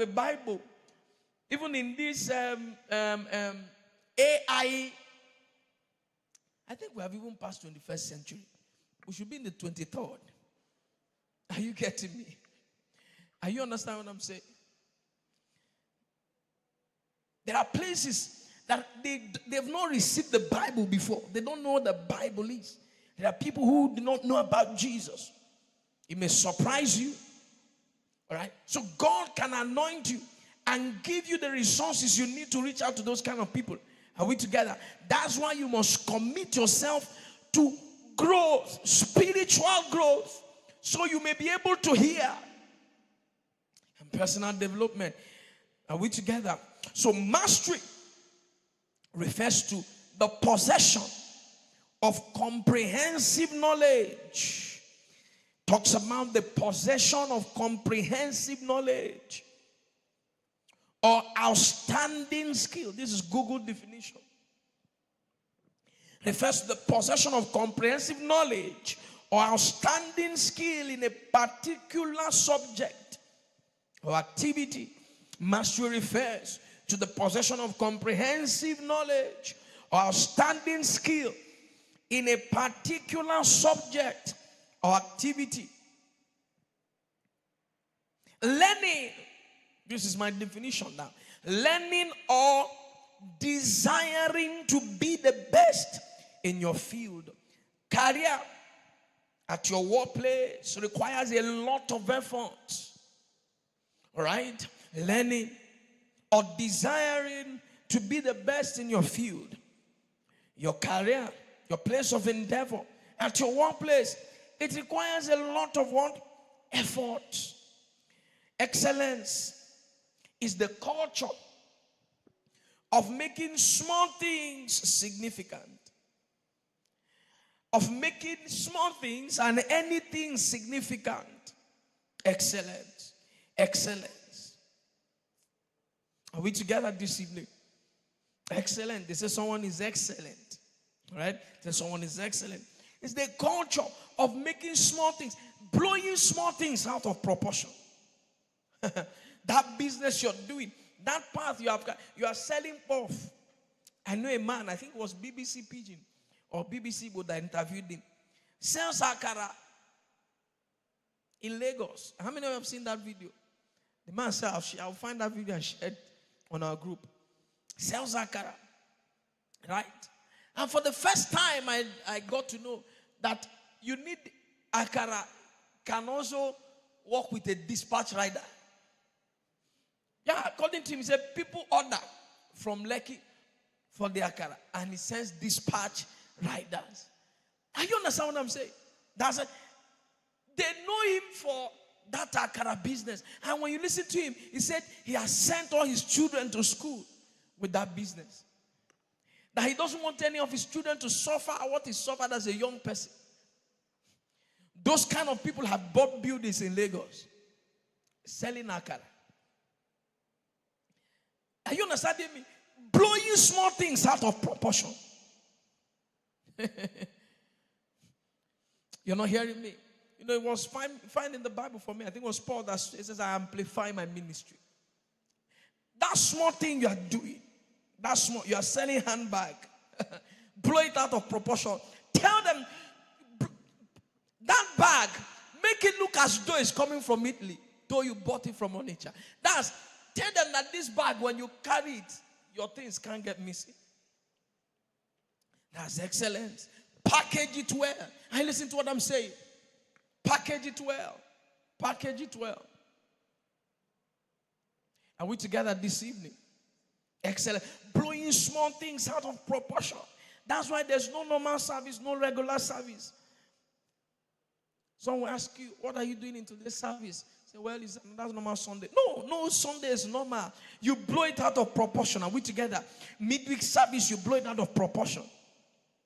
the Bible, even in this AI, I think we have even passed 21st century. We should be in the 23rd. Are you getting me? Are you understanding what I'm saying? There are places that they've not received the Bible before. They don't know what the Bible is. There are people who do not know about Jesus. It may surprise you. All right? So God can anoint you and give you the resources you need to reach out to those kind of people. Are we together? That's why you must commit yourself to growth, spiritual growth, so you may be able to hear. And personal development. Are we together? So mastery refers to the possession of comprehensive knowledge. Talks about the possession of comprehensive knowledge or outstanding skill. This is Google definition. Refers to the possession of comprehensive knowledge or outstanding skill in a particular subject or activity. Mastery refers to the possession of comprehensive knowledge or outstanding skill in a particular subject or activity. Learning, this is my definition now. Learning or desiring to be the best in your field. Career at your workplace requires a lot of effort. All right? Learning or desiring to be the best in your field, your career, your place of endeavor, at your workplace, it requires a lot of what? Effort. Excellence is the culture of making small things significant. Of making small things and anything significant. Excellence. Excellence. Are we together this evening? Excellent. They say someone is excellent. Right? They say someone is excellent. It's the culture of making small things, blowing small things out of proportion. That business you're doing, that path you are selling off. I know a man, I think it was BBC Pidgin or BBC would that interviewed him. Sells akara in Lagos. How many of you have seen that video? The man said, I'll find that video and share it on our group. Sells akara. Right? And for the first time, I got to know that you need akara can also work with a dispatch rider. Yeah, according to him, he said people order from Lekki for the akara, and he sends dispatch riders. Are you understand what I'm saying? They know him for that akara business. And when you listen to him, he said he has sent all his children to school with that business. That he doesn't want any of his children to suffer what he suffered as a young person. Those kind of people have bought buildings in Lagos, selling akara. Are you understanding me? Blowing small things out of proportion. You're not hearing me? You know, it was fine in the Bible for me. I think it was Paul that says, I amplify my ministry. That small thing you are doing, that small, you are selling handbag, blow it out of proportion. Tell them, that bag, make it look as though it's coming from Italy, though you bought it from Onitsha. Tell them that this bag, when you carry it, your things can't get missing. That's excellence. Package it well. I listen to what I'm saying. Package it well. Package it well. Are we together this evening? Excellent. Blowing small things out of proportion. That's why there's no normal service, no regular service. Someone will ask you, what are you doing in today's service? Say, well, that's normal Sunday. No Sunday is normal. You blow it out of proportion. Are we together? Midweek service, you blow it out of proportion.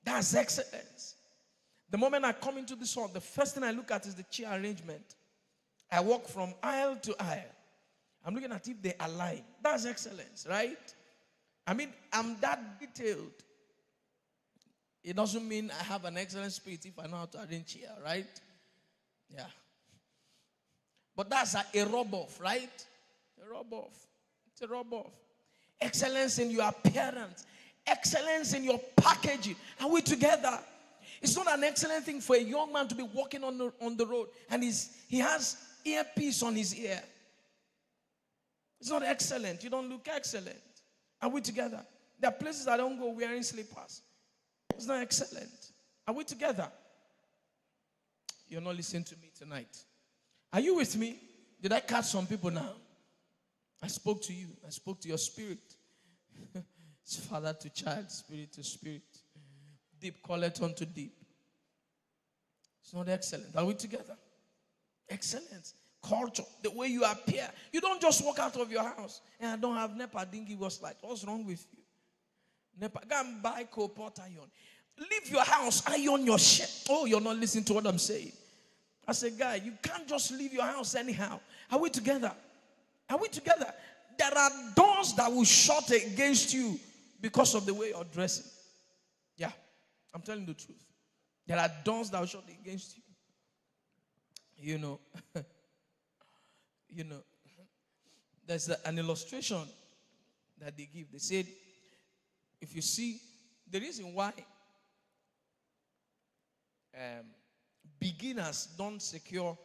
That's excellence. The moment I come into this hall, the first thing I look at is the chair arrangement. I walk from aisle to aisle. I'm looking at if they align. That's excellence, right? I mean, I'm that detailed. It doesn't mean I have an excellent spirit if I know how to arrange chair, right? Yeah. But that's a rub-off, right? Rub off. It's a rub off. Excellence in your appearance. Excellence in your packaging. Are we together? It's not an excellent thing for a young man to be walking on the road and he has earpiece on his ear. It's not excellent. You don't look excellent. Are we together? There are places I don't go wearing slippers. It's not excellent. Are we together? You're not listening to me tonight. Are you with me? Did I catch some people now? I spoke to you. I spoke to your spirit. It's father to child, spirit to spirit. Deep calleth unto deep. It's not excellent. Are we together? Excellence. Culture. The way you appear. You don't just walk out of your house and I don't have NEPA, didn't give us light. What's wrong with you? NEPA, go and buy coal-pot iron. Leave your house, iron your shirt. Oh, you're not listening to what I'm saying. I said, guy, you can't just leave your house anyhow. Are we together? Are we together? There are doors that will shut against you because of the way you're dressing. Yeah, I'm telling the truth. There are doors that will shut against you. You know, there's an illustration that they give. They said, if you see, the reason why beginners don't secure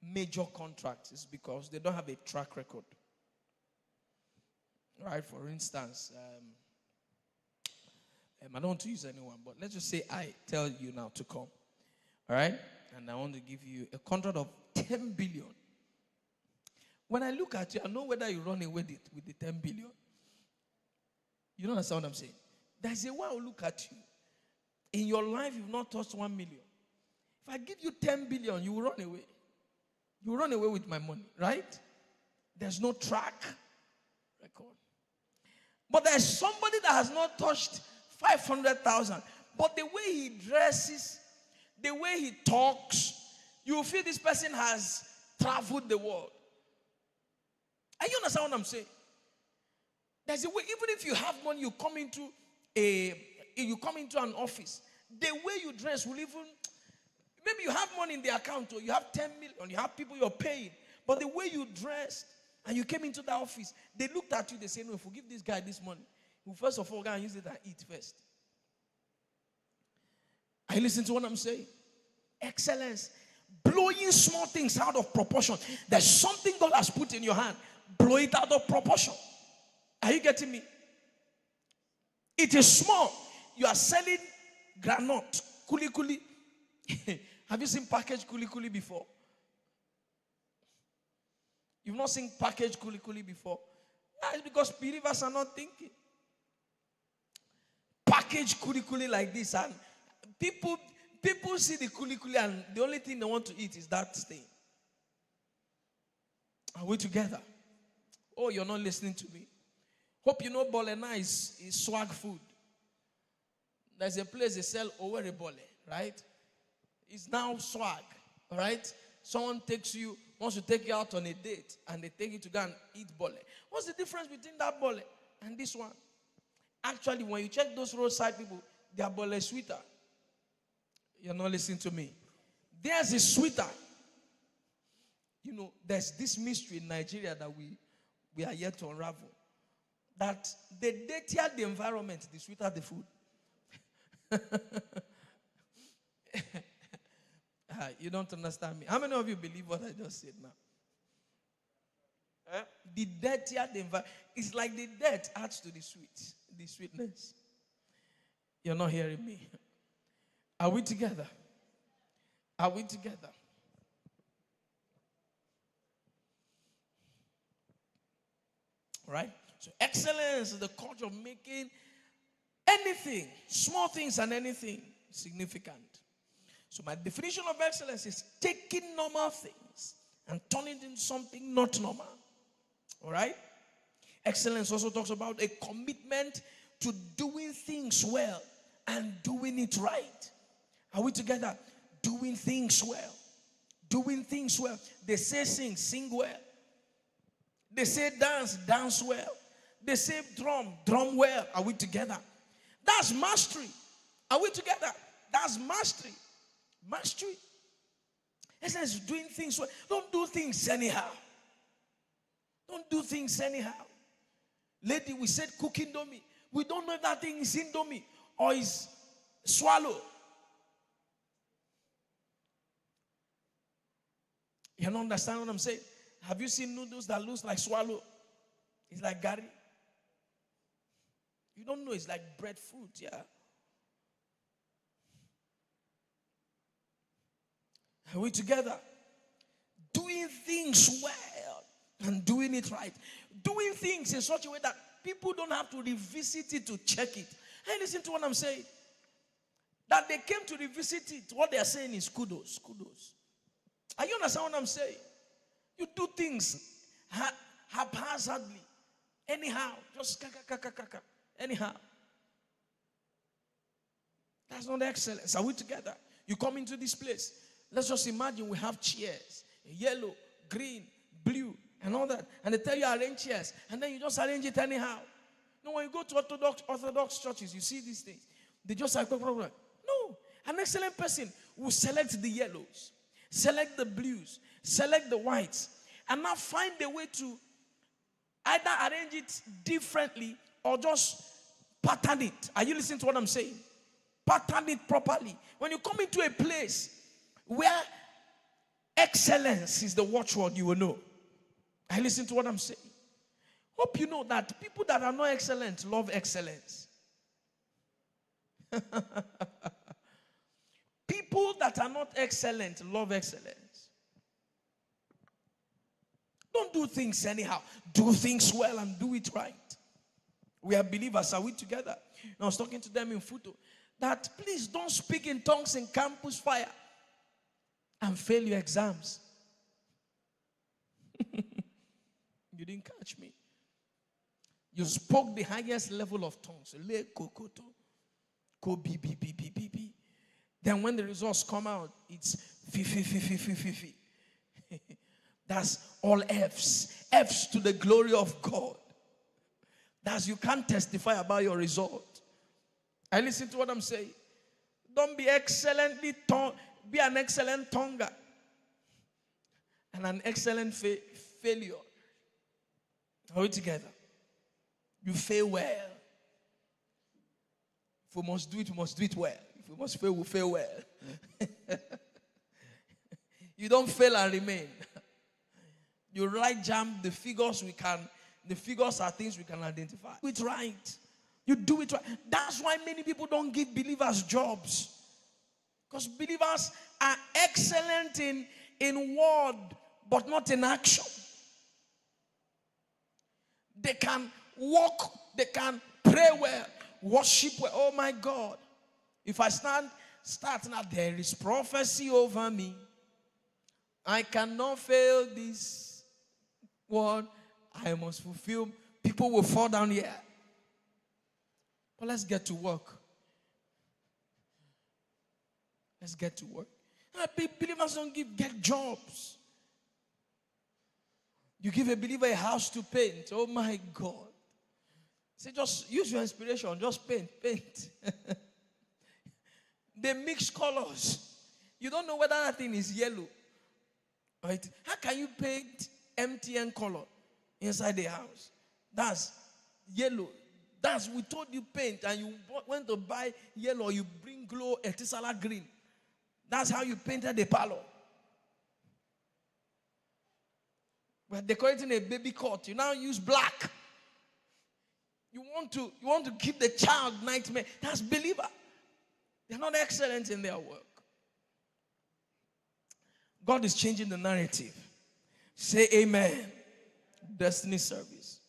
major contracts is because they don't have a track record. Right? For instance, I don't want to use anyone, but let's just say I tell you now to come. All right? And I want to give you a contract of 10 billion. When I look at you, I know whether you run away with the 10 billion. You don't understand what I'm saying? There's a way I'll look at you. In your life, you've not touched 1 million. If I give you 10 billion, you will run away. You will run away with my money, right? There's no track record. But there's somebody that has not touched 500,000. But the way he dresses, the way he talks, you will feel this person has traveled the world. Are you understand what I'm saying? There's a way, even if you have money, you come into an office. The way you dress will even, maybe you have money in the account or you have 10 million, you have people you're paying. But the way you dressed and you came into the office, they looked at you, they say, no, if we give this guy this money, we'll first of all go and use it and eat first. Are you listening to what I'm saying? Excellence. Blowing small things out of proportion. There's something God has put in your hand. Blow it out of proportion. Are you getting me? It is small. You are selling granite, kuli kuli. Have you seen packaged kuli kuli before? You've not seen packaged kuli kuli before? It's because believers are not thinking. Packaged kuli kuli like this, and people see the kuli kuli and the only thing they want to eat is that thing. Are we together? Oh, you're not listening to me. Hope you know bolena is swag food. There's a place they sell Owerri bole, right? It's now swag, all right? Someone wants to take you out on a date, and they take you to go and eat bole. What's the difference between that bole and this one? Actually, when you check those roadside people, their bole is sweeter. You're not listening to me. Theirs is sweeter. You know, there's this mystery in Nigeria that we are yet to unravel. That the dirtier the environment, the sweeter the food. You don't understand me. How many of you believe what I just said now? The dirtier the environment, it's like the dirt adds to the sweetness. You're not hearing me. Are we together? Are we together? Right? So excellence is the culture of making anything, small things and anything, significant. So my definition of excellence is taking normal things and turning it into something not normal. All right? Excellence also talks about a commitment to doing things well and doing it right. Are we together? Doing things well. Doing things well. They say sing well. They say dance well. They say drum well. Are we together? That's mastery. Are we together? That's mastery. Mastery. Excellence is doing things well. Don't do things anyhow. Don't do things anyhow. Lady, we said cook indomie. We don't know if that thing is indomie or is swallow. You don't understand what I'm saying? Have you seen noodles that looks like swallow? It's like gari. You don't know, it's like breadfruit, yeah. Are we together? Doing things well and doing it right. Doing things in such a way that people don't have to revisit it to check it. Hey, listen to what I'm saying. That they came to revisit it. What they are saying is kudos, kudos. Are you understand what I'm saying? You do things haphazardly, anyhow, just anyhow. That's not excellence. Are we together? You come into this place. Let's just imagine we have chairs, yellow, green, blue, and all that. And they tell you arrange chairs, and then you just arrange it anyhow. No, when you go to Orthodox churches, you see these things. They just like, no. An excellent person will select the yellows, select the blues, select the whites, and now find a way to either arrange it differently or just pattern it. Are you listening to what I'm saying? Pattern it properly. When you come into a place where excellence is the watchword, you will know. I listen to what I'm saying. Hope you know that people that are not excellent love excellence. People that are not excellent love excellence. Don't do things anyhow. Do things well and do it right. We are believers. Are we together? And I was talking to them in Futo that please don't speak in tongues in campus fire and fail your exams. You didn't catch me. You spoke the highest level of tongues. Le kokoto, ko bi bi bi bi bi bi. Then when the results come out, it's fi fi fi fi fi fi fi. That's all F's. F's to the glory of God. That's you can't testify about your result. I listen to what I'm saying. Don't be be an excellent tonguer and an excellent failure. Are we together? You fail well. If we must do it well. If we must fail, we fail well. You don't fail and remain. You write jam the figures are things we can identify. Do it right. You do it right. That's why many people don't give believers jobs. Because believers are excellent in word, but not in action. They can walk, they can pray well, worship well. Oh my God. If I start now, there is prophecy over me. I cannot fail this word. I must fulfill. People will fall down here. But let's get to work. Let's get to work. Believers don't get jobs. You give a believer a house to paint. Oh my God. Say, just use your inspiration. Just paint. They mix colors. You don't know whether that thing is yellow. Right? How can you paint MTN color inside the house? That's yellow. We told you paint and you went to buy yellow. You bring glow Etisalat green. That's how you painted the parlor. We're decorating a baby cot. You now use black. You want to keep the child nightmare. That's believer. They're not excellent in their work. God is changing the narrative. Say amen. Destiny service.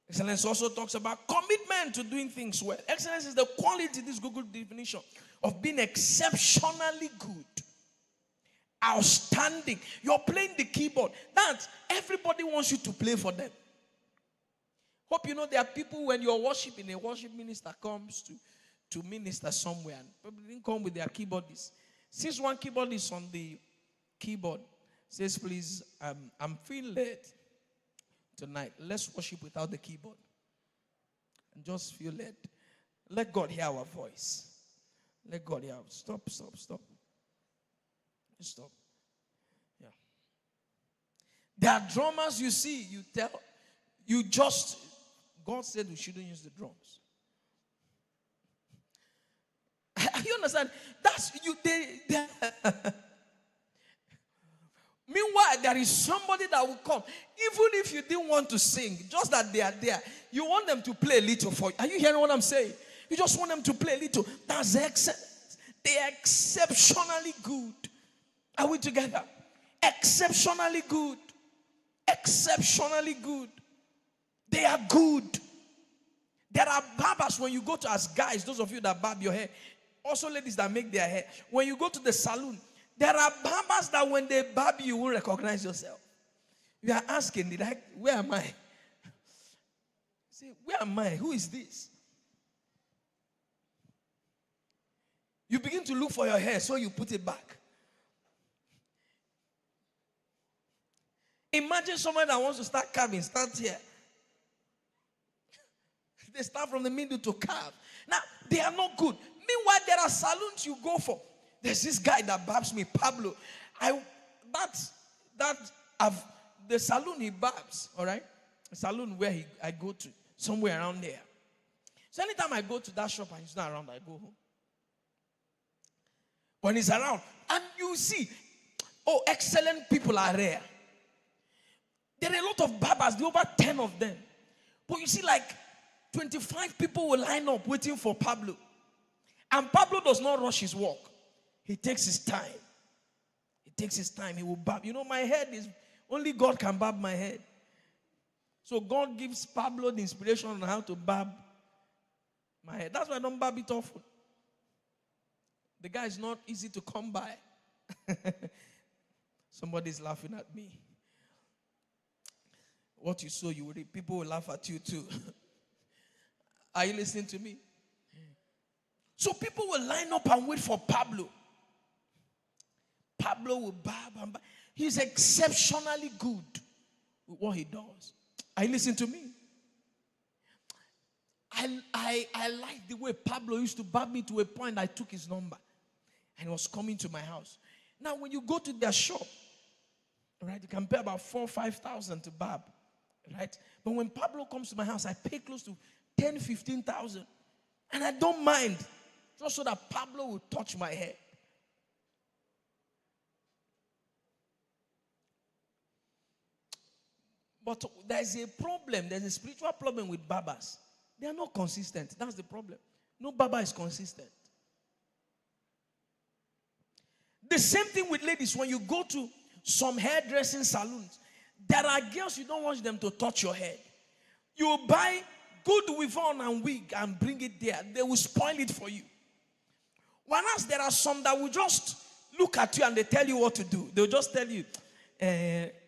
Excellence also talks about commitment to doing things well. Excellence is the quality, this Google definition, of being exceptionally good. Outstanding. You're playing the keyboard. That's everybody wants you to play for them. Hope you know there are people when you're worshiping, a worship minister comes to minister somewhere and probably didn't come with their keyboardist. Since one keyboardist on the keyboard says, please, I'm feeling led tonight. Let's worship without the keyboard. And just feel led. Let God hear our voice. Let God hear. Stop. Stop. Yeah. There are drummers you see, God said we shouldn't use the drums. You understand? That's you. Meanwhile, there is somebody that will come. Even if you didn't want to sing, just that they are there, you want them to play a little for you. Are you hearing what I'm saying? You just want them to play a little. That's excellent. They are exceptionally good. Are we together? Exceptionally good. Exceptionally good. They are good. There are barbers when you go to, as guys, those of you that barb your hair, also ladies that make their hair. When you go to the salon, there are barbers that when they barb you will recognize yourself. You are asking, where am I? Say, where am I? Who is this? You begin to look for your hair, so you put it back. Imagine someone that wants to start carving, start here. They start from the middle to carve. Now, they are not good. Meanwhile, there are salons you go for. There's this guy that barbs me, Pablo. The salon he barbs, all right? The salon where I go to, somewhere around there. So anytime I go to that shop and he's not around, I go home. When he's around, and you see, excellent people are rare. There are a lot of barbers, there are over 10 of them. But you see, like 25 people will line up waiting for Pablo. And Pablo does not rush his work. He takes his time. He takes his time. He will barb. You know, my head is, only God can barb my head. So God gives Pablo the inspiration on how to barb my head. That's why I don't barb it often. The guy is not easy to come by. Somebody's laughing at me. What you sow, you will reap. People will laugh at you too. Are you listening to me? So people will line up and wait for Pablo. Pablo will barb and barb. He's exceptionally good with what he does. Are you listening to me? I like the way Pablo used to barb me to a point I took his number. And he was coming to my house. Now, when you go to their shop, right, you can pay about 4,000 or 5,000 to barb. Right? But when Pablo comes to my house, I pay close to 10,000, 15,000. And I don't mind. Just so that Pablo will touch my hair. But there's a problem. There's a spiritual problem with barbers. They are not consistent. That's the problem. No barber is consistent. The same thing with ladies. When you go to some hairdressing salons, there are girls you don't want them to touch your head. You buy good weave-on and wig and bring it there. They will spoil it for you. Whereas there are some that will just look at you and they tell you what to do. They'll just tell you,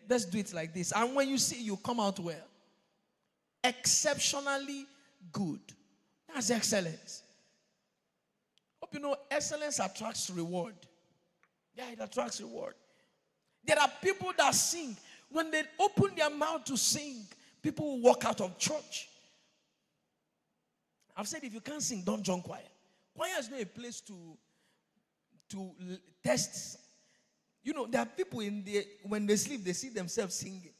let's do it like this. And when you see, you come out well. Exceptionally good. That's excellence. Hope you know excellence attracts reward. Yeah, it attracts reward. There are people that sing. When they open their mouth to sing, people will walk out of church. I've said if you can't sing, don't join choir. Choir is not a place to test. You know, there are people when they sleep, they see themselves singing.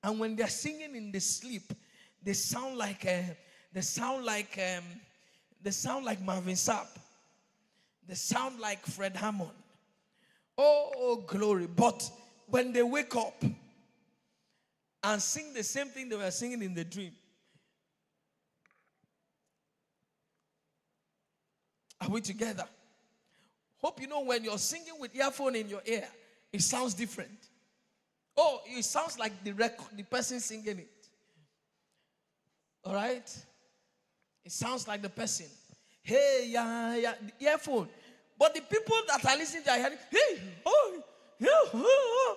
And when they're singing in the sleep, they sound like Marvin Sapp. They sound like Fred Hammond. Oh, glory. But when they wake up and sing the same thing they were singing in the dream. Are we together? Hope you know when you're singing with earphone in your ear, it sounds different. Oh, it sounds like the person singing it. All right? It sounds like the person. Hey, yeah, the earphone. But the people that are listening to are hearing, hey, oh, yeah, oh.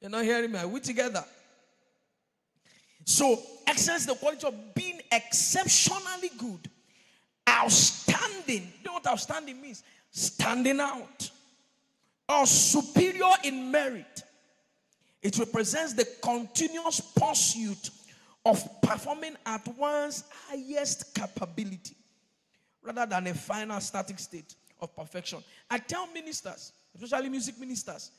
You're not hearing me. Are we together? So, excellence is the quality of being exceptionally good. Outstanding. You know what outstanding means? Standing out. Or superior in merit. It represents the continuous pursuit of performing at one's highest capability rather than a final static state of perfection. I tell ministers, especially music ministers,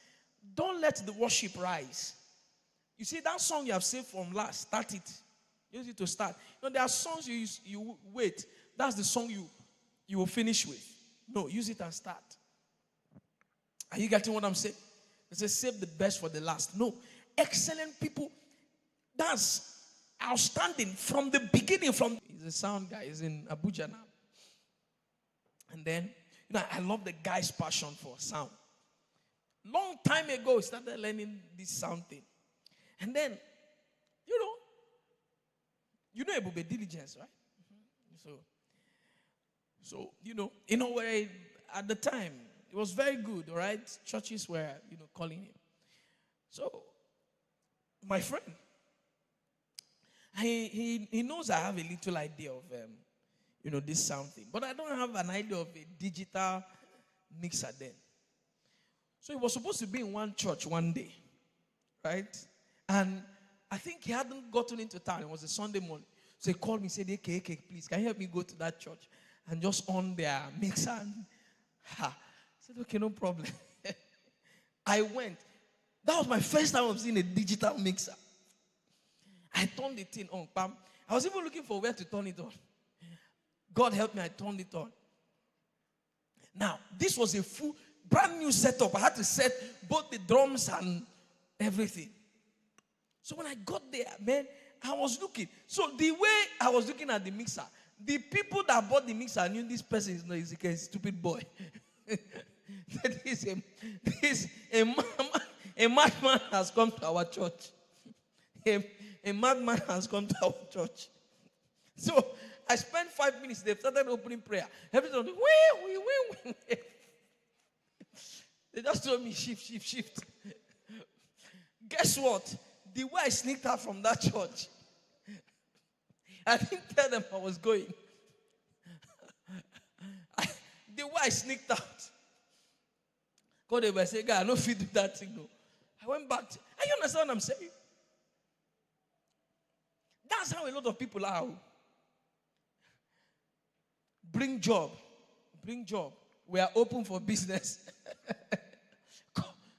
don't let the worship rise. You see, that song you have saved from last, start it. Use it to start. There are songs you wait. That's the song you will finish with. No, use it and start. Are you getting what I'm saying? It says save the best for the last. No. Excellent people. That's outstanding from the beginning. He's a sound guy. He's in Abuja now. And then, I love the guy's passion for sound. Long time ago, he started learning this sound thing. And then, Ebube Diligence, right? So, in a way, at the time, it was very good, all right? Churches were, calling him. So, my friend, he knows I have a little idea of, this sound thing. But I don't have an idea of a digital mixer then. So he was supposed to be in one church one day, right? And I think he hadn't gotten into town. It was a Sunday morning. So he called me and said, hey, please, can you help me go to that church and just on their mixer? I said, okay, no problem. I went. That was my first time of seeing a digital mixer. I turned the thing on. Bam. I was even looking for where to turn it on. God help me, I turned it on. Now, this was a full, brand new setup. I had to set both the drums and everything. So when I got there, man, I was looking. So the way I was looking at the mixer, the people that bought the mixer knew this person is not a stupid boy. A madman has come to our church. A madman has come to our church. So I spent 5 minutes. They started opening prayer. Everything was wee. They just told me shift. Guess what? The way I sneaked out from that church, I didn't tell them I was going. The way I sneaked out, God, they were saying, God, I don't fit do that thing. No. I went back. Are you understand what I'm saying? That's how a lot of people are. Bring job. We are open for business.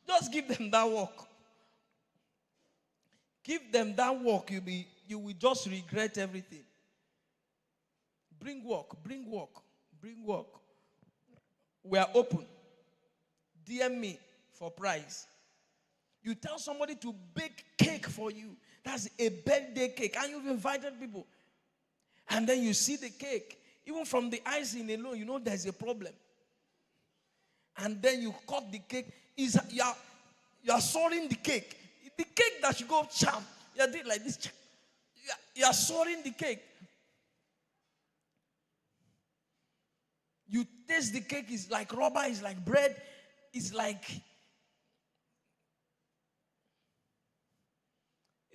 Just give them that work. Give them that work. You will just regret everything. Bring work. We are open. DM me for price. You tell somebody to bake cake for you. That's a birthday cake. And you've invited people. And then you see the cake. Even from the icing alone, there's a problem. And then you cut the cake. You're soiling the cake. The cake that you go charm. You're doing like this. You're soiling the cake. You taste the cake. It's like rubber. It's like bread. It's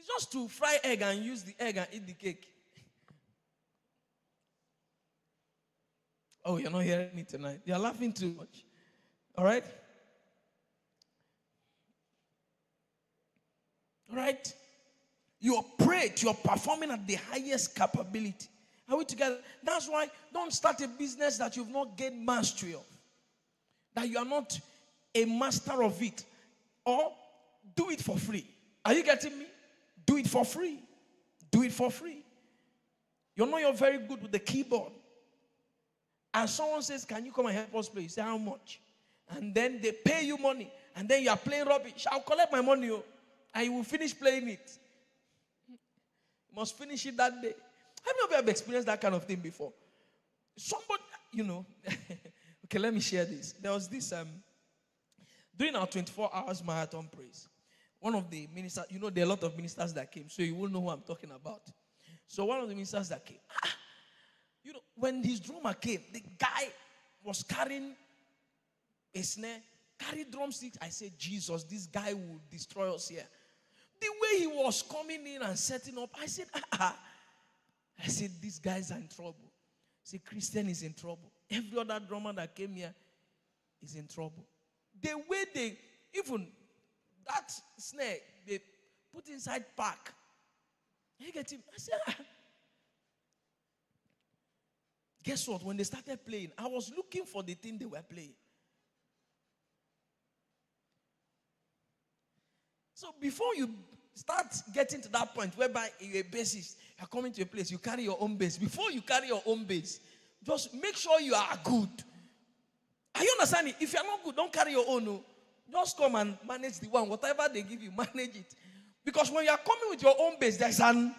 just to fry egg and use the egg and eat the cake. Oh, you're not hearing me tonight. You're laughing too much. All right? All right? You're prayed. You're performing at the highest capability. Are we together? That's why don't start a business that you've not gained mastery of. That you are not a master of it. Or do it for free. Are you getting me? Do it for free. Do it for free. You're very good with the keyboard. And someone says, can you come and help us play? You say, how much? And then they pay you money. And then you are playing rubbish. I'll collect my money. And you will finish playing it. You must finish it that day. How many of you have experienced that kind of thing before? Somebody, Okay, let me share this. There was this, during our 24 hours marathon praise, one of the ministers, there are a lot of ministers that came, so you will know who I'm talking about. So one of the ministers that came, when his drummer came, the guy was carrying a snare, carried drumsticks. I said, Jesus, this guy will destroy us here. The way he was coming in and setting up, I said, this guy's in trouble. I said, Christian is in trouble. Every other drummer that came here is in trouble. The way even that snare, they put inside pack. You get him? I said, Guess what? When they started playing, I was looking for the thing they were playing. So before you start getting to that point whereby you're a bassist, you're coming to a place, you carry your own bass. Before you carry your own bass, just make sure you are good. Are you understanding? If you're not good, don't carry your own. No. Just come and manage the one. Whatever they give you, manage it. Because when you are coming with your own bass, there's an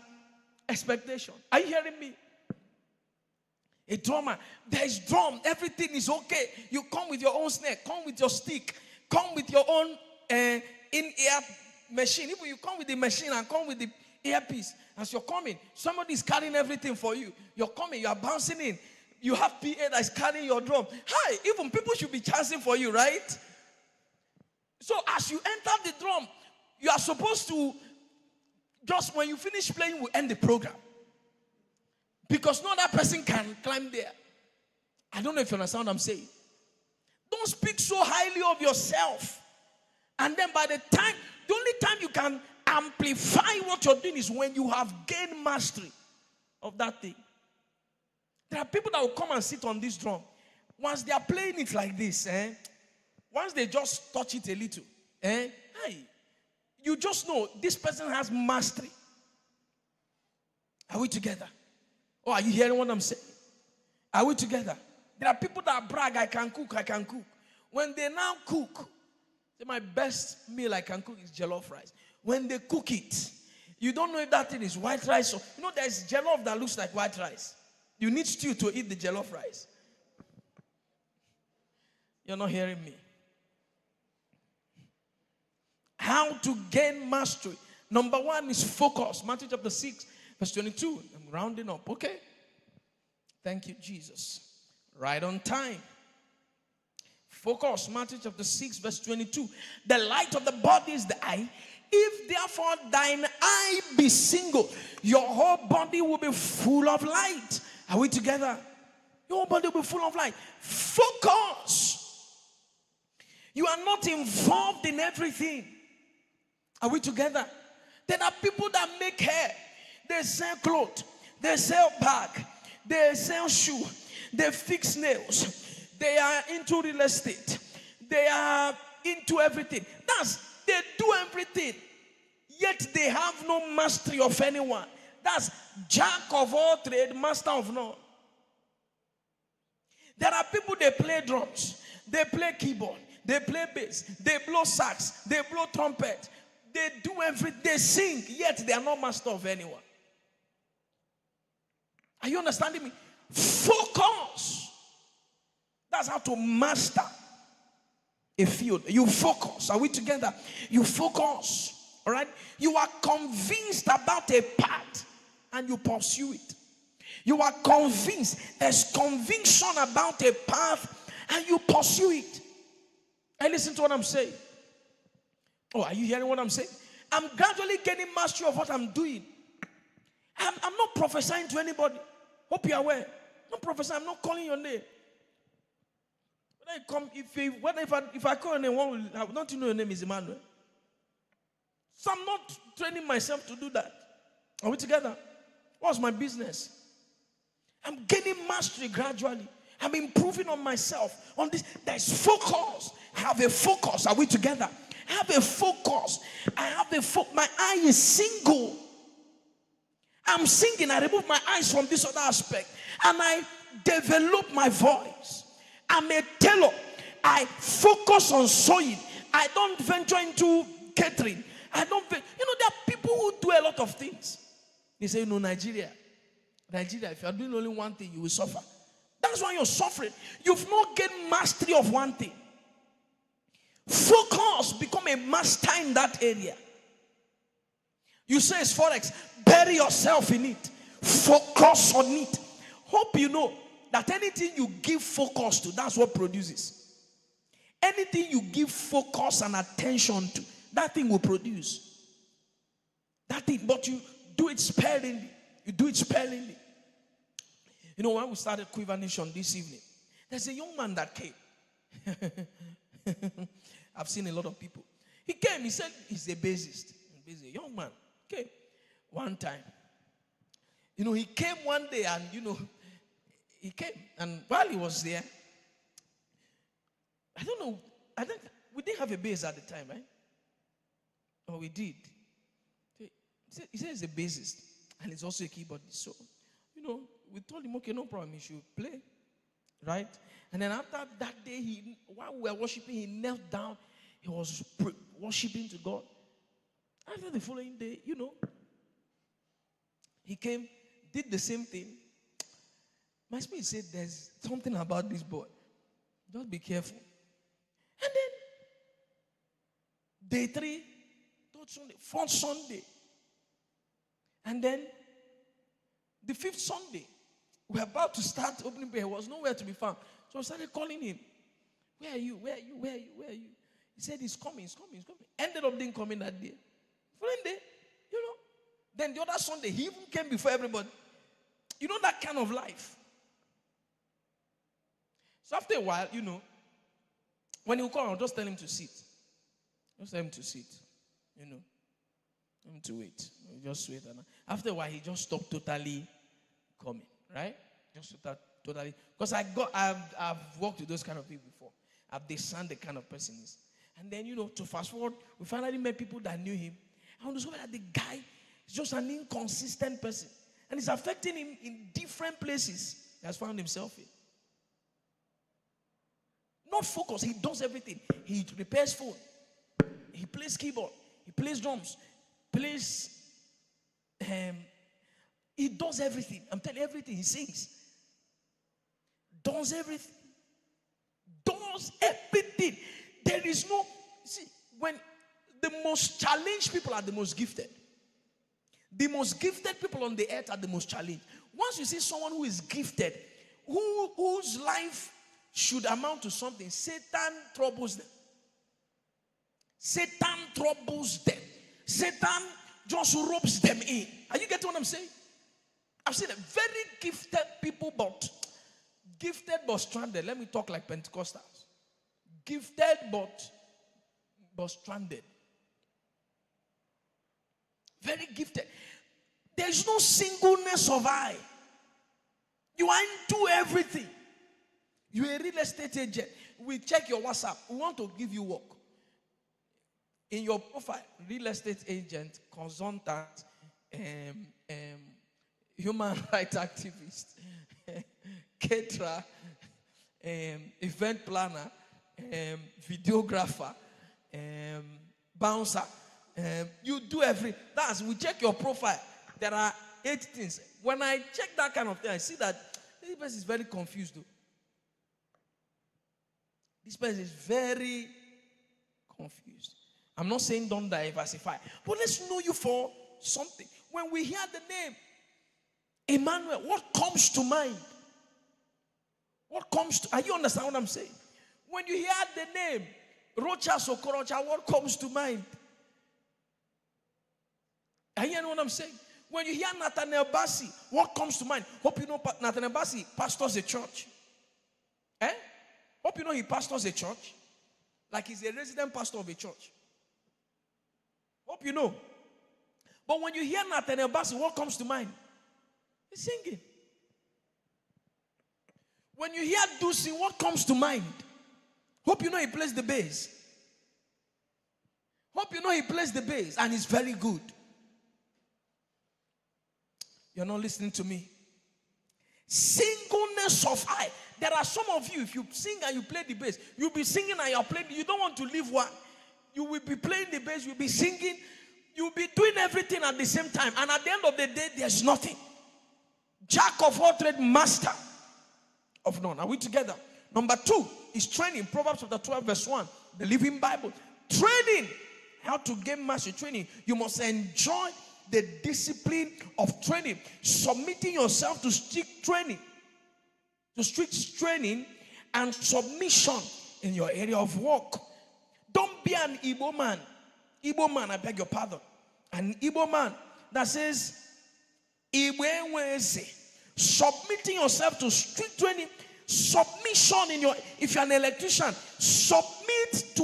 expectation. Are you hearing me? A drummer, there is drum. Everything is okay. You come with your own snare. Come with your stick. Come with your own in-ear machine. Even you come with the machine and come with the earpiece. As you're coming, somebody is carrying everything for you. You're coming, you are bouncing in. You have PA that is carrying your drum. Hi, even people should be chanting for you, right? So as you enter the drum, you are supposed to, just when you finish playing, we end the program. Because no other person can climb there. I don't know if you understand what I'm saying. Don't speak so highly of yourself. And then by the only time you can amplify what you're doing is when you have gained mastery of that thing. There are people that will come and sit on this drum. Once they are playing it like this, once they just touch it a little, hey, you just know this person has mastery. Are we together? Oh, are you hearing what I'm saying? Are we together? There are people that brag, I can cook. When they now cook, say my best meal I can cook is jollof rice. When they cook it, you don't know if that thing is white rice or, there's jollof that looks like white rice. You need stew to eat the jollof rice. You're not hearing me. How to gain mastery. Number one is focus. Matthew chapter 6, verse 22. I'm rounding up. Okay. Thank you, Jesus. Right on time. Focus. Matthew chapter 6, verse 22. The light of the body is the eye. If therefore thine eye be single, your whole body will be full of light. Are we together? Your whole body will be full of light. Focus. You are not involved in everything. Are we together? There are people that make hair. They sell clothes. They sell bag. They sell shoe. They fix nails. They are into real estate. They are into everything. They do everything. Yet they have no mastery of anyone. That's jack of all trade, master of none. There are people, they play drums. They play keyboard. They play bass. They blow sax. They blow trumpet. They do everything. They sing, yet they are not master of anyone. Are you understanding me? Focus. That's how to master a field. You focus. Are we together? You focus. All right? You are convinced about a path and you pursue it. You are convinced. There's conviction about a path and you pursue it. And listen to what I'm saying. Oh, are you hearing what I'm saying? I'm gradually getting mastery of what I'm doing. I'm not prophesying to anybody. Hope you're aware. I'm not prophesying. I'm not calling your name. If I call your name, don't you know your name is Emmanuel? So I'm not training myself to do that. Are we together? What's my business? I'm gaining mastery gradually. I'm improving on myself. On this, there's focus. I have a focus. Are we together? I have a focus. My eye is single. I'm singing. I remove my eyes from this other aspect. And I develop my voice. I'm a tailor. I focus on sewing. I don't venture into catering. There are people who do a lot of things. They say, Nigeria, if you are doing only one thing, you will suffer. That's why you're suffering. You've not gained mastery of one thing. Focus, become a master in that area. You say it's Forex, bury yourself in it. Focus on it. Hope you know that anything you give focus to, that's what produces. Anything you give focus and attention to, that thing will produce. That thing, but you do it sparingly. You do it sparingly. When we started Quiver Nation this evening, there's a young man that came. I've seen a lot of people. He came, he said he's a bassist. He's a young man. Okay. One time. He came one day and, he came. And while he was there, I don't know, we didn't have a bass at the time, right? or we did. He said he's a bassist and he's also a keyboardist. So, we told him, okay, no problem, he should play. Right? And then after that day, while we were worshiping, he knelt down. He was worshiping to God. After the following day, he came, did the same thing. My spirit said, there's something about this boy. Just be careful. And then, day 3, 3rd Sunday, 4th Sunday. And then, the 5th Sunday, we're about to start opening prayer. He was nowhere to be found. So I started calling him. Where are you? Where are you? Where are you? Where are you? He said, he's coming, he's coming, he's coming. Ended up didn't come in that day. Following day, Then the other Sunday, he even came before everybody. That kind of life. So after a while, when he will come, I'll just tell him to sit. Just tell him to sit. Tell him to wait. Just wait. And after a while, he just stopped totally coming. Right? Just totally. Because I've worked with those kind of people before. I've discerned the kind of person he is. And then, to fast forward, we finally met people that knew him. And we discovered that the guy is just an inconsistent person. And it's affecting him in different places he has found himself in. Not focused. He does everything. He repairs phone. He plays keyboard. He plays drums. He does everything. I'm telling you, everything. He sings. Does everything. Does everything. There is no... See, when the most challenged people are the most gifted. The most gifted people on the earth are the most challenged. Once you see someone who is gifted, whose life should amount to something, Satan troubles them. Satan troubles them. Satan just ropes them in. Are you getting what I'm saying? I've seen very gifted people, but stranded. Let me talk like Pentecostals. Gifted but stranded. Very gifted. There's no singleness of eye. You are into everything. You're a real estate agent. We check your WhatsApp. We want to give you work. In your profile, real estate agent, consultant, human rights activist, caterer, event planner, videographer, bouncer. You do we check your profile. There are 8 things. When I check that kind of thing, I see that this person is very confused though. This person is very confused. I'm not saying don't diversify, but let's know you for something. When we hear the name Emmanuel, what comes to mind? Are you understand what I'm saying? When you hear the name Rocha Sokorocha, what comes to mind? Are you hearing what I'm saying? When you hear Nathaniel Bassi, what comes to mind? Hope you know Nathaniel Bassi pastors a church. Hope you know he pastors a church. Like he's a resident pastor of a church. Hope you know. But when you hear Nathaniel Bassi, what comes to mind? He's singing. When you hear Dusi, what comes to mind? Hope you know he plays the bass. Hope you know he plays the bass and he's very good. You're not listening to me. Singleness of eye. There are some of you, if you sing and you play the bass, you'll be singing and you're playing. You don't want to leave one. You will be playing the bass, you'll be singing, you'll be doing everything at the same time. And at the end of the day, there's nothing. Jack of all trades, master of none. Are we together? Number 2 is training. Proverbs chapter 12 verse 1. The Living Bible. Training. How to gain mastery. Training. You must enjoy the discipline of training. Submitting yourself to strict training. To strict training and submission in your area of work. Don't be an Igbo man. Igbo man, I beg your pardon. An Igbo man that says, submitting yourself to strict training, submission in your, if you're an electrician, submit to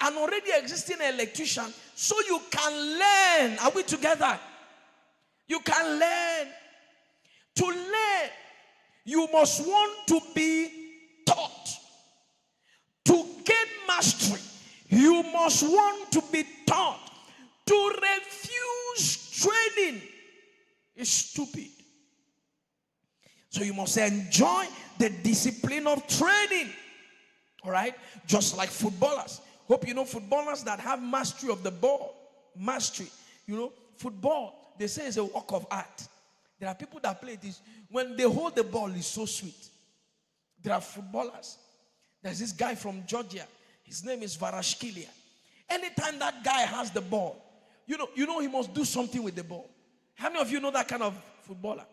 an already existing electrician so you can learn. Are we together? You can learn. To learn, you must want to be taught. To gain mastery, you must want to be taught. training is stupid. So you must enjoy the discipline of training. All right? Just like footballers. Hope you know footballers that have mastery of the ball. Mastery. You know, football, they say it's a work of art. There are people that play this. When they hold the ball, it's so sweet. There are footballers. There's this guy from Georgia. His name is Varashkilia. Anytime that guy has the ball, you know he must do something with the ball. How many of you know that kind of footballer?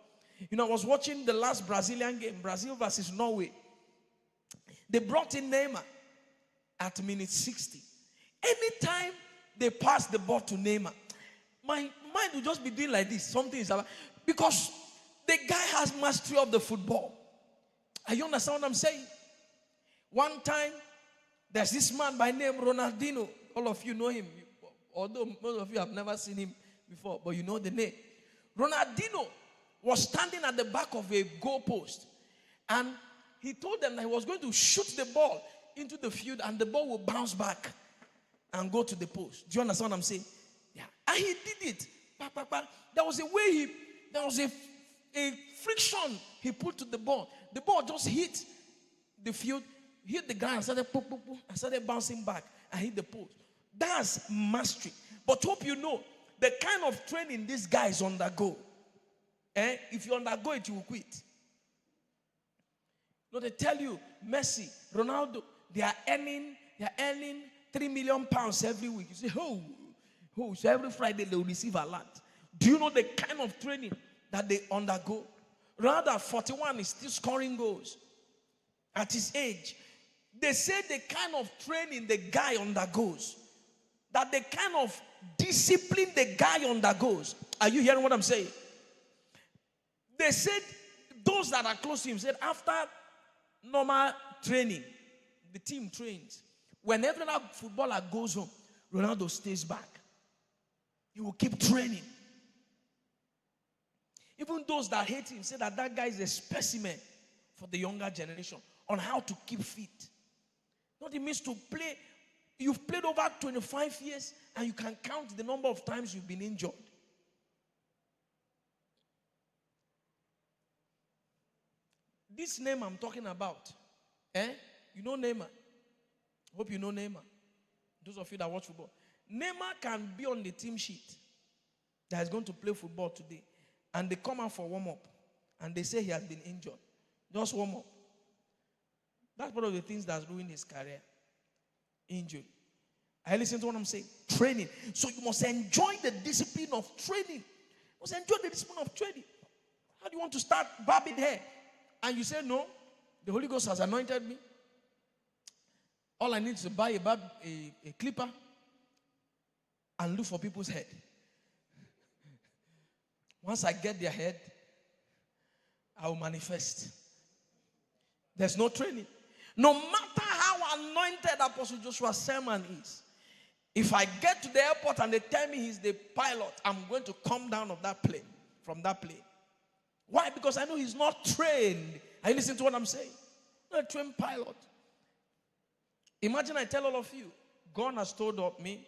You know, I was watching the last Brazilian game, Brazil versus Norway. They brought in Neymar at minute 60. Anytime they pass the ball to Neymar, my mind will just be doing like this. Something is about, because the guy has mastery of the football. Are you understand what I'm saying? One time, there's this man by name Ronaldinho. All of you know him, although most of you have never seen him before, but you know the name. Ronaldinho was standing at the back of a goalpost, and he told them that he was going to shoot the ball into the field, and the ball will bounce back and go to the post. Do you understand what I'm saying? Yeah. And he did it. There was a way there was a friction he put to the ball. The ball just hit the field, hit the ground, and started bouncing back and hit the post. That's mastery. But hope you know the kind of training these guys undergo. If you undergo it, you will quit. No, they tell you, Messi, Ronaldo, they are earning 3 million pounds every week. You say, so every Friday they will receive a lot. Do you know the kind of training that they undergo? Ronaldo at 41 is still scoring goals at his age. They say the kind of training the guy undergoes, that the kind of discipline the guy undergoes. Are you hearing what I'm saying? They said, those that are close to him said, after normal training, the team trains. Whenever that footballer goes home, Ronaldo stays back. He will keep training. Even those that hate him say that guy is a specimen for the younger generation on how to keep fit. What it means to play. You've played over 25 years and you can count the number of times you've been injured. This name I'm talking about, you know Neymar. Hope you know Neymar. Those of you that watch football. Neymar can be on the team sheet that is going to play football today. And they come out for warm-up. And they say he has been injured. Just warm up. That's one of the things that's ruined his career. Injury. I listen to what I'm saying. Training. So you must enjoy the discipline of training. You must enjoy the discipline of training. How do you want to start barbing hair? And you say, no, the Holy Ghost has anointed me. All I need is to buy a clipper and look for people's head. Once I get their head, I will manifest. There's no training. No matter how anointed Apostle Joshua Selman is, if I get to the airport and they tell me he's the pilot, I'm going to come down of that plane, from that plane. Why? Because I know he's not trained. Are you listening to what I'm saying? Not a trained pilot. Imagine I tell all of you, God has told me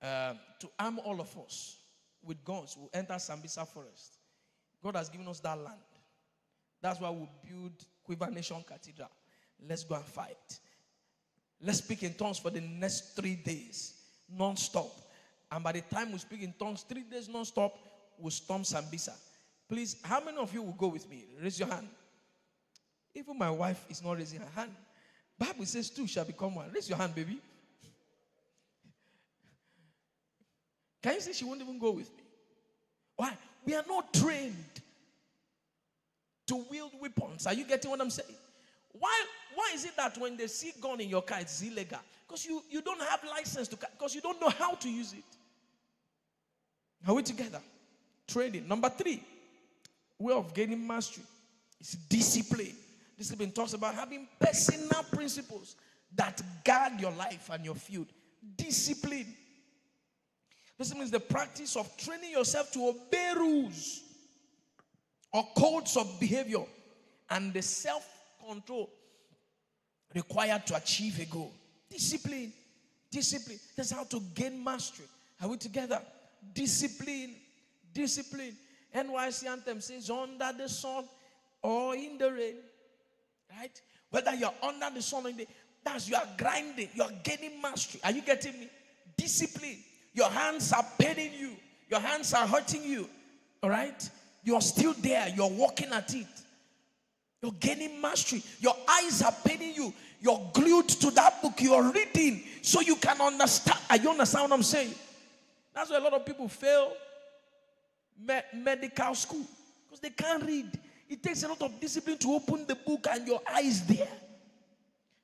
to arm all of us with guns. We'll enter Sambisa Forest. God has given us that land. That's why we'll build Quiver Nation Cathedral. Let's go and fight. Let's speak in tongues for the next 3 days, non-stop. And by the time we speak in tongues, 3 days non-stop, we'll storm Sambisa. Please, how many of you will go with me? Raise your hand. Even my wife is not raising her hand. Bible says two shall become one. Raise your hand, baby. Can you say she won't even go with me? Why? We are not trained to wield weapons. Are you getting what I'm saying? Why is it that when they see gun in your car, it's illegal? Because you don't have license to, because you don't know how to use it. Are we together? Training. Number 3, way of gaining mastery is discipline. Discipline talks about having personal principles that guard your life and your field. Discipline. This means the practice of training yourself to obey rules or codes of behavior and the self-control required to achieve a goal. Discipline. Discipline. That's how to gain mastery. Are we together? Discipline. Discipline. NYC anthem says, under the sun or in the rain. Right? Whether you're under the sun or in the that's you are grinding, you are gaining mastery. Are you getting me? Discipline. Your hands are paining you, your hands are hurting you. All right? You're still there, you're working at it. You're gaining mastery. Your eyes are paining you. You're glued to that book you're reading so you can understand. Are you understand what I'm saying? That's why a lot of people fail medical school because they can't read. It takes a lot of discipline to open the book and your eyes there.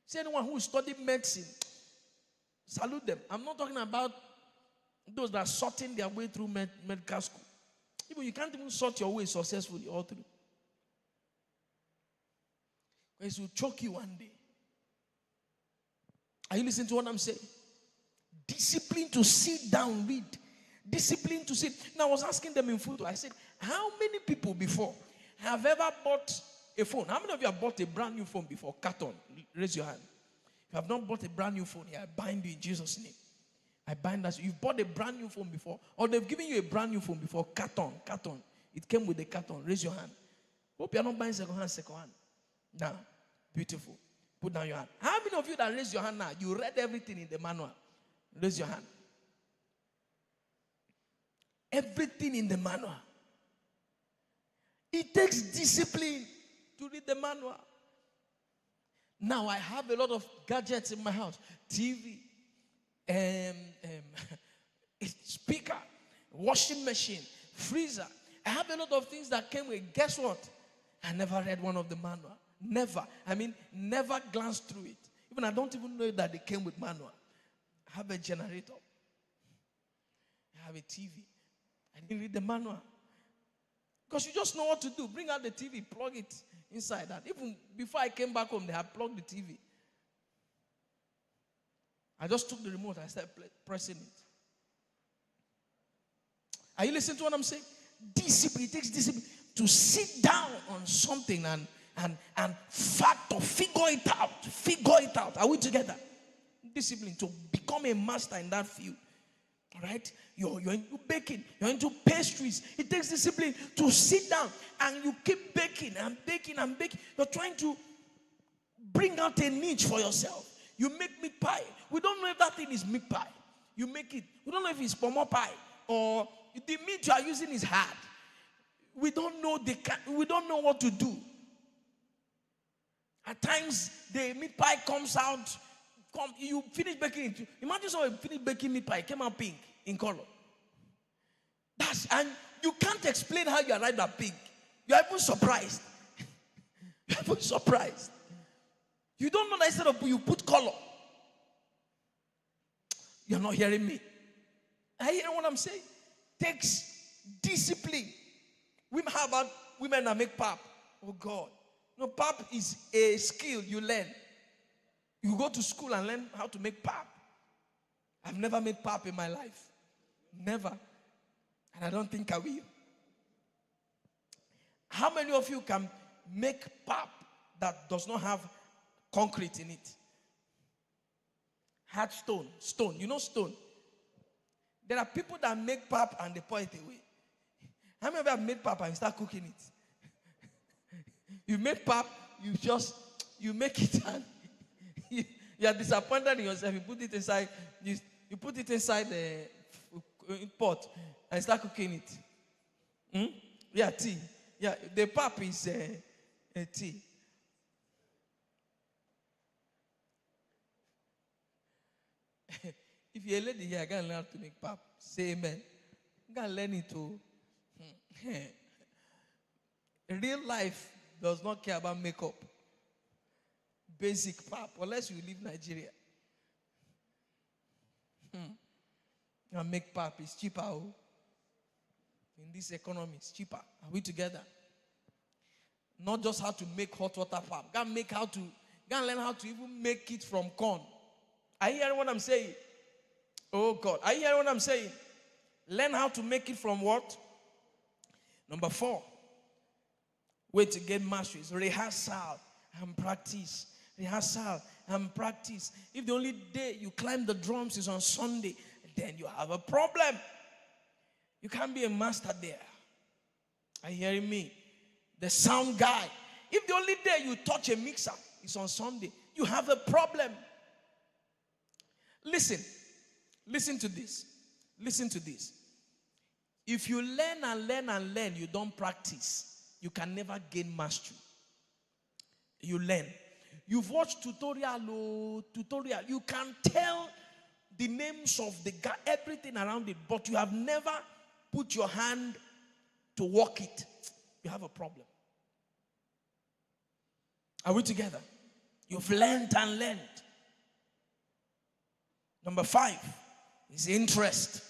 See anyone who studied medicine, salute them. I'm not talking about those that are sorting their way through medical school. Even you can't even sort your way successfully all through. Because it will choke you one day. Are you listening to what I'm saying? Discipline to sit down, read. Discipline to sit. Now I was asking them in photo. I said, how many people before have ever bought a phone? How many of you have bought a brand new phone before? Carton. Raise your hand. If you have not bought a brand new phone, I bind you in Jesus' name. I bind that. You've bought a brand new phone before, or they've given you a brand new phone before. Carton. It came with a carton. Raise your hand. Hope you're not buying second hand. Now, beautiful. Put down your hand. How many of you that raise your hand now, you read everything in the manual? Raise your hand. Everything in the manual. It takes discipline to read the manual. Now I have a lot of gadgets in my house. TV, speaker, washing machine, freezer. I have a lot of things that came with. Guess what? I never read one of the manual. Never. I mean, never glanced through it. Even I don't even know that they came with manual. I have a generator. I have a TV. I didn't read the manual. Because you just know what to do. Bring out the TV, plug it inside that. Even before I came back home, they had plugged the TV. I just took the remote and started pressing it. Are you listening to what I'm saying? Discipline. It takes discipline to sit down on something and factor, figure it out. Figure it out. Are we together? Discipline to become a master in that field. All right? You're into baking. You're into pastries. It takes discipline to sit down and you keep baking and baking and baking. You're trying to bring out a niche for yourself. You make meat pie. We don't know if that thing is meat pie. You make it. We don't know if it's pomo pie or the meat you are using is hard. We don't know we don't know what to do. At times the meat pie comes out. You finish baking it. Imagine someone finished baking meat pie. It came out pink in color. And you can't explain how you arrived at pink. You're even surprised. You're even surprised. You don't know that instead of you put color. You're not hearing me. Are you hearing what I'm saying? Takes discipline. How about women that make pap? Oh God. No, pap is a skill you learn. You go to school and learn how to make pap. I've never made pap in my life. Never. And I don't think I will. How many of you can make pap that does not have concrete in it? Hard stone. Stone. You know stone? There are people that make pap and they pour it away. How many of you have made pap and you start cooking it? You make pap, you make it and you are disappointed in yourself. You put it inside, you put it inside the pot and start cooking it. Yeah, tea. Yeah, the pap is a tea. If you're a lady here, I can learn how to make pap. Say amen. You can learn it too. Real life does not care about makeup. Basic pap, unless you leave Nigeria. And make pap is cheaper. In this economy, it's cheaper. Are we together? Not just how to make hot water pap. Go learn how to even make it from corn. Are you hearing what I'm saying? Oh God. Are you hearing what I'm saying? Learn how to make it from what? Number 4. Way to get mastery is rehearsal and practice. Rehearsal and practice. If the only day you climb the drums is on Sunday, then you have a problem. You can't be a master there. Are you hearing me? The sound guy. If the only day you touch a mixer is on Sunday, you have a problem. Listen to this. Listen to this. If you learn and learn and learn, you don't practice, you can never gain mastery. You learn. You've watched tutorial. You can tell the names of the guy, everything around it, but you have never put your hand to work it. You have a problem. Are we together? You've learned and learned. Number 5 is interest.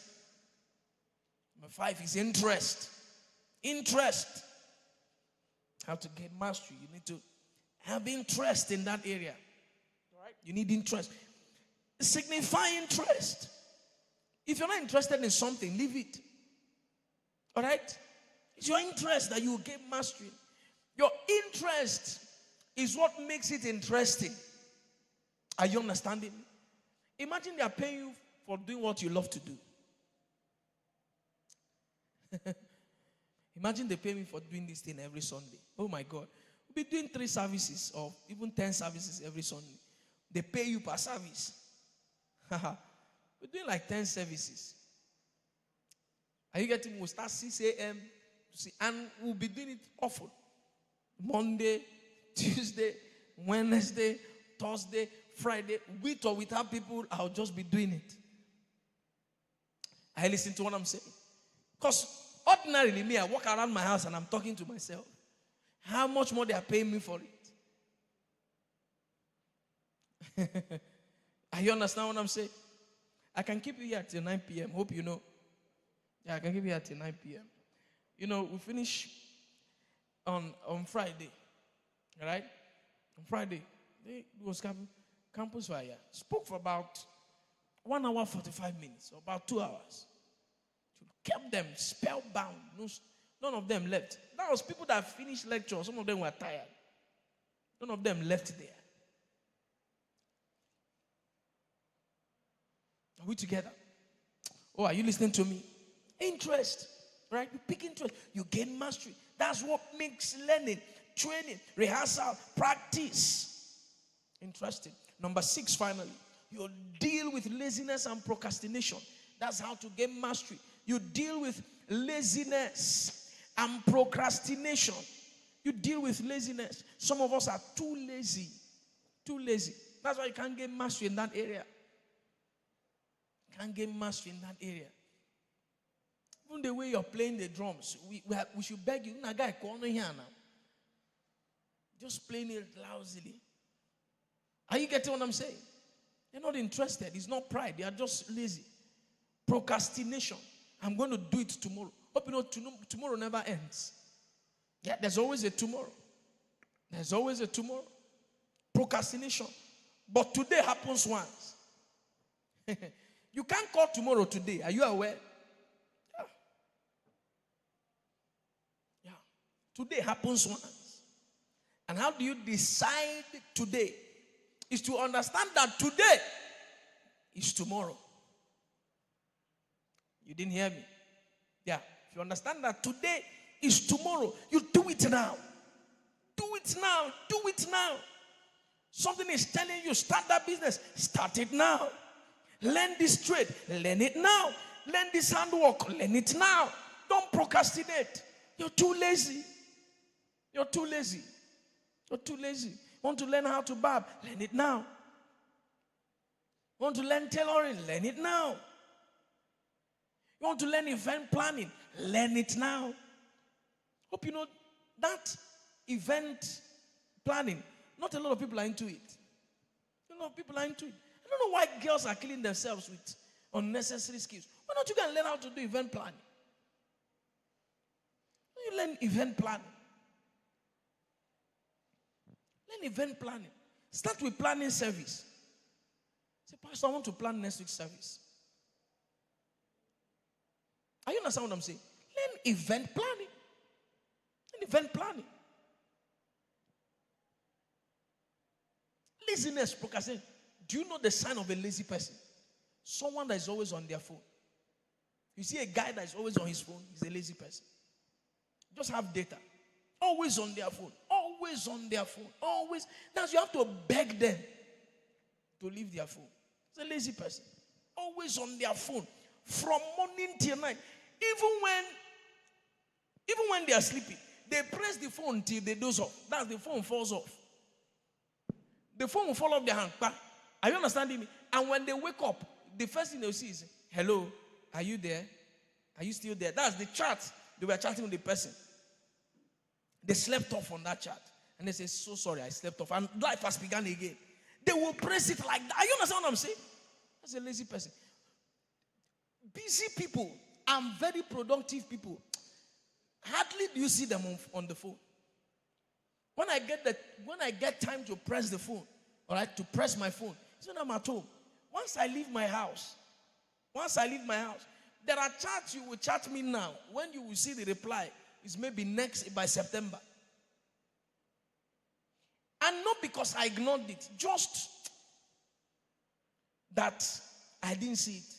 Number 5 is interest. Interest. How to get mastery. You need to have interest in that area. All right? You need interest. Signify interest. If you're not interested in something, leave it. All right? It's your interest that you will gain mastery. Your interest is what makes it interesting. Are you understanding? Imagine they are paying you for doing what you love to do. Imagine they pay me for doing this thing every Sunday. Oh my God. We'll be doing 3 services or even 10 services every Sunday. They pay you per service. We're doing like 10 services. Are you getting me? We'll start 6 a.m. and we'll be doing it often. Monday, Tuesday, Wednesday, Thursday, Friday, with or without people, I'll just be doing it. I listen to what I'm saying. Because ordinarily, me, I walk around my house and I'm talking to myself. How much more they are paying me for it? Are you understand what I'm saying? I can keep you here till 9 p.m. Hope you know. Yeah, I can keep you here till 9 p.m. You know, we finish on Friday. All right? On Friday, it was campus fire. Spoke for about 1 hour, 45 minutes, or about 2 hours. Kept them spellbound. None of them left. That was people that finished lecture. Some of them were tired. None of them left there. Are we together? Oh, are you listening to me? Interest. Right? You pick interest. You gain mastery. That's what makes learning, training, rehearsal, practice interesting. Number 6, finally. You deal with laziness and procrastination. That's how to gain mastery. You deal with laziness and procrastination. You deal with laziness. Some of us are too lazy. Too lazy. That's why you can't gain mastery in that area. Can't gain mastery in that area. Even the way you're playing the drums, we should beg you. Guy, here now. Just playing it loudly. Are you getting what I'm saying? They're not interested. It's not pride. They are just lazy. Procrastination. I'm going to do it tomorrow. Hope you know tomorrow never ends. Yeah, there's always a tomorrow. There's always a tomorrow. Procrastination. But today happens once. You can't call tomorrow today. Are you aware? Yeah. Yeah. Today happens once. And how do you decide today? Is to understand that today is tomorrow. You didn't hear me? Yeah. If you understand that today is tomorrow, you do it now. Do it now. Do it now. Something is telling you, start that business. Start it now. Learn this trade. Learn it now. Learn this handwork. Learn it now. Don't procrastinate. You're too lazy. You're too lazy. You're too lazy. Want to learn how to barb? Learn it now. Want to learn tailoring? Learn it now. You want to learn event planning? Learn it now. Hope you know that event planning, not a lot of people are into it. A lot of people are into it. I don't know why girls are killing themselves with unnecessary skills. Why don't you go and learn how to do event planning? Why don't you learn event planning? Learn event planning. Start with planning service. Say, Pastor, I want to plan next week's service. Are you understand what I'm saying? Learn event planning. Learn event planning. Laziness, procrastination. Do you know the sign of a lazy person? Someone that is always on their phone. You see a guy that's always on his phone, he's a lazy person. Just have data. Always on their phone. Always on their phone. Always. Now you have to beg them to leave their phone. It's a lazy person. Always on their phone. From morning till night. Even when they are sleeping, they press the phone till they doze off. That's the phone falls off. The phone will fall off their hand. Are you understanding me? And when they wake up, the first thing they'll see is, hello, are you there? Are you still there? That's the chat. They were chatting with the person. They slept off on that chat. And they say, so sorry, I slept off. And life has begun again. They will press it like that. Are you understand what I'm saying? That's a lazy person. Busy people and very productive people, hardly do you see them on the phone. When I get time to press the phone, all right, to press my phone, it's when I'm at home. Once I leave my house, there are chats you will chat me now. When you will see the reply, it's maybe by September. And not because I ignored it, just that I didn't see it.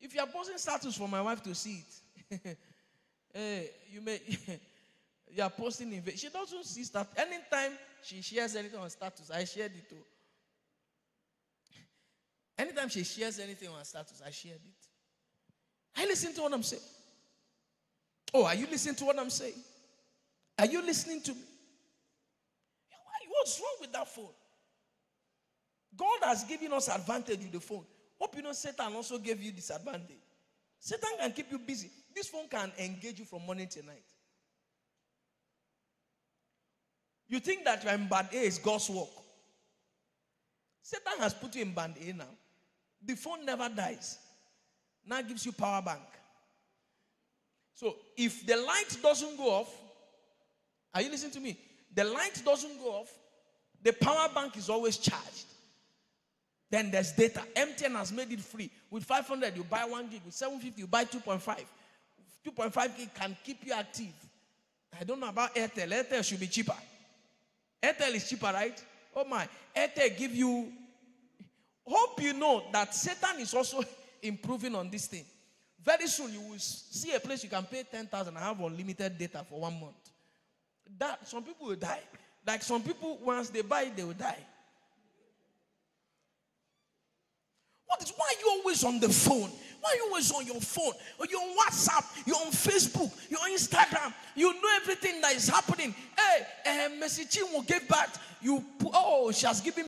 If you are posting status for my wife to see it, you are posting in vain. She doesn't see status. Anytime she shares anything on status, I shared it too. Anytime she shares anything on status, I shared it. I listen to what I'm saying. Oh, are you listening to what I'm saying? Are you listening to me? What's wrong with that phone? God has given us advantage with the phone. Hope you know Satan also gave you disadvantage. Satan can keep you busy. This phone can engage you from morning till night. You think that you're in band A is God's work. Satan has put you in band A now. The phone never dies. Now gives you power bank. So if the light doesn't go off, are you listening to me? The light doesn't go off, the power bank is always charged. Then there's data. MTN has made it free. With 500, you buy 1 gig. With 750, you buy 2.5. 2.5 gig can keep you active. I don't know about Airtel. Airtel should be cheaper. Airtel is cheaper, right? Oh my. Airtel give you... Hope you know that Satan is also improving on this thing. Very soon, you will see a place you can pay 10,000 and have unlimited data for 1 month. That some people will die. Like some people, once they buy it, they will die. Why are you always on the phone? Why are you always on your phone? Or you're on WhatsApp, you're on Facebook, you're on Instagram. You know everything that is happening. Hey, Messi Chinwo gave back. She has given